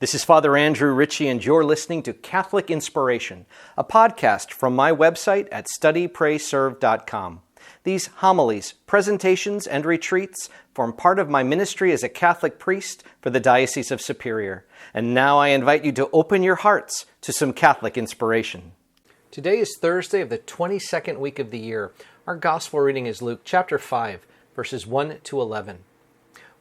This is Father Andrew Ritchie, and you're listening to Catholic Inspiration, a podcast from my website at studyprayserve.com. These homilies, presentations, and retreats form part of my ministry as a Catholic priest for the Diocese of Superior. And now I invite you to open your hearts to some Catholic inspiration. Today is Thursday of the 22nd week of the year. Our Gospel reading is Luke chapter 5, verses 1 to 11.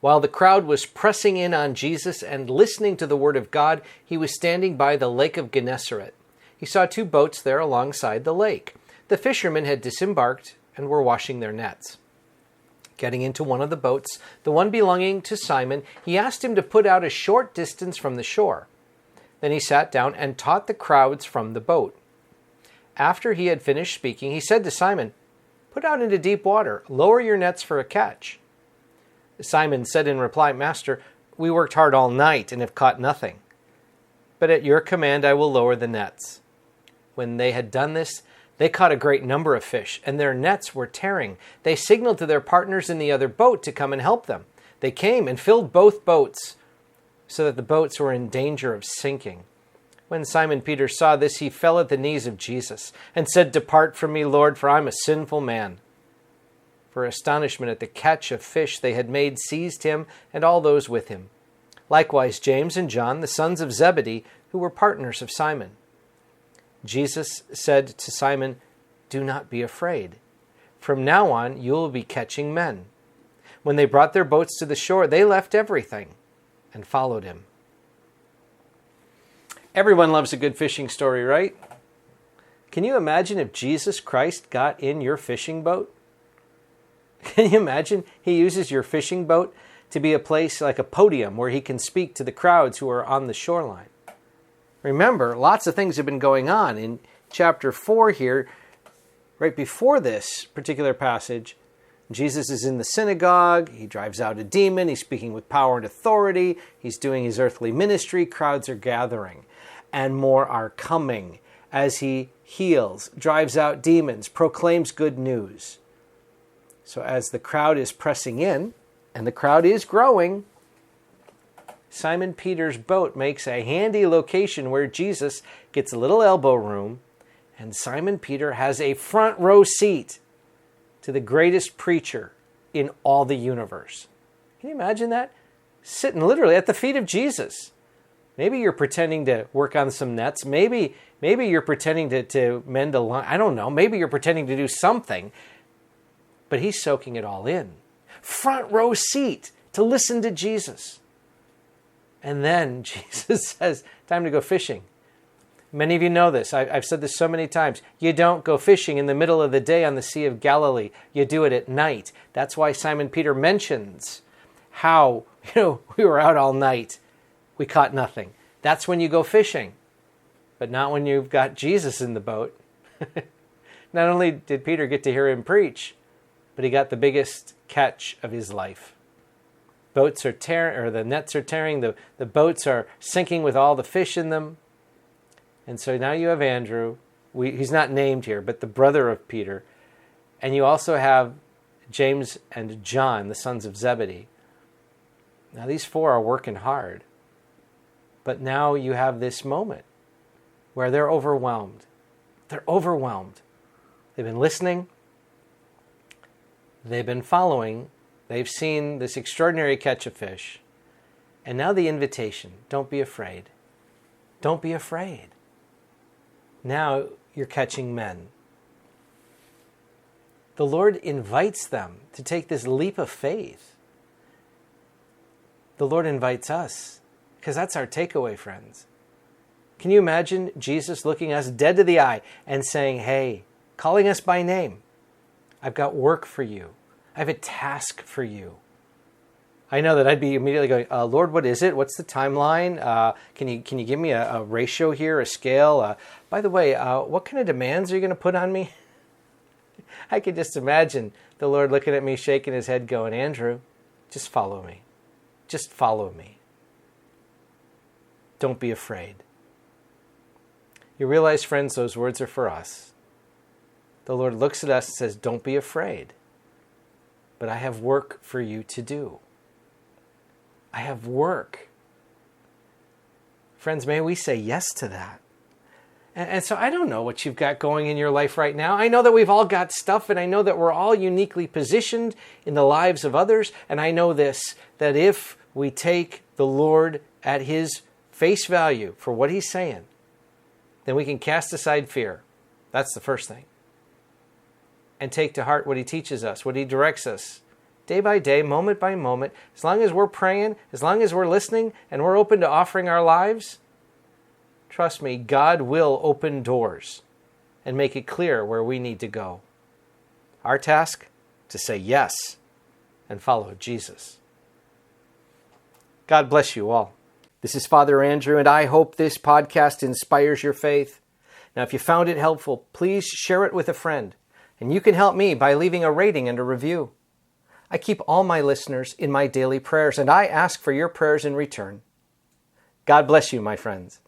While the crowd was pressing in on Jesus and listening to the word of God, he was standing by the lake of Gennesaret. He saw two boats there alongside the lake. The fishermen had disembarked and were washing their nets. Getting into one of the boats, the one belonging to Simon, he asked him to put out a short distance from the shore. Then he sat down and taught the crowds from the boat. After he had finished speaking, he said to Simon, "Put out into deep water, lower your nets for a catch." Simon said in reply, "Master, we worked hard all night and have caught nothing. But at your command I will lower the nets." When they had done this, they caught a great number of fish, and their nets were tearing. They signaled to their partners in the other boat to come and help them. They came and filled both boats, so that the boats were in danger of sinking. When Simon Peter saw this, he fell at the knees of Jesus and said, "Depart from me, Lord, for I am a sinful man." For astonishment at the catch of fish they had made seized him and all those with him. Likewise James and John, the sons of Zebedee, who were partners of Simon. Jesus said to Simon, "Do not be afraid. From now on you will be catching men." When they brought their boats to the shore, they left everything and followed him. Everyone loves a good fishing story, right? Can you imagine if Jesus Christ got in your fishing boat? Can you imagine he uses your fishing boat to be a place like a podium where he can speak to the crowds who are on the shoreline? Remember, lots of things have been going on. In chapter 4 here, right before this particular passage, Jesus is in the synagogue, he drives out a demon, he's speaking with power and authority, he's doing his earthly ministry, crowds are gathering, and more are coming as he heals, drives out demons, proclaims good news. So as the crowd is pressing in, and the crowd is growing, Simon Peter's boat makes a handy location where Jesus gets a little elbow room, and Simon Peter has a front row seat to the greatest preacher in all the universe. Can you imagine that? Sitting literally at the feet of Jesus. Maybe you're pretending to work on some nets. Maybe you're pretending to mend a line. I don't know. Maybe you're pretending to do something. But he's soaking it all in. Front row seat to listen to Jesus. And then Jesus says, time to go fishing. Many of you know this. I've said this so many times. You don't go fishing in the middle of the day on the Sea of Galilee. You do it at night. That's why Simon Peter mentions how, we were out all night. We caught nothing. That's when you go fishing. But not when you've got Jesus in the boat. Not only did Peter get to hear him preach, but he got the biggest catch of his life. Boats are tearing, or the nets are tearing, the boats are sinking with all the fish in them. And so now you have Andrew, he's not named here, but the brother of Peter. And you also have James and John, the sons of Zebedee. Now these four are working hard. But now you have this moment where they're overwhelmed. They're overwhelmed. They've been listening. They've been following. They've seen this extraordinary catch of fish. And now the invitation. Don't be afraid. Don't be afraid. Now you're catching men. The Lord invites them to take this leap of faith. The Lord invites us, because that's our takeaway, friends. Can you imagine Jesus looking us dead to the eye and saying, hey, calling us by name? I've got work for you. I have a task for you. I know that I'd be immediately going, Lord, what is it? What's the timeline? Can you give me a ratio here, a scale? By the way, what kind of demands are you going to put on me? I could just imagine the Lord looking at me, shaking his head, going, Andrew, just follow me. Just follow me. Don't be afraid. You realize, friends, those words are for us. The Lord looks at us and says, don't be afraid. But I have work for you to do. I have work. Friends, may we say yes to that. And so I don't know what you've got going in your life right now. I know that we've all got stuff, and I know that we're all uniquely positioned in the lives of others. And I know this, that if we take the Lord at His face value for what He's saying, then we can cast aside fear. That's the first thing. And take to heart what He teaches us, what He directs us, day by day, moment by moment. As long as we're praying, as long as we're listening, and we're open to offering our lives, trust me, God will open doors and make it clear where we need to go. Our task, to say yes and follow Jesus. God bless you all. This is Father Andrew, and I hope this podcast inspires your faith. Now, if you found it helpful, please share it with a friend. And you can help me by leaving a rating and a review. I keep all my listeners in my daily prayers, and I ask for your prayers in return. God bless you, my friends.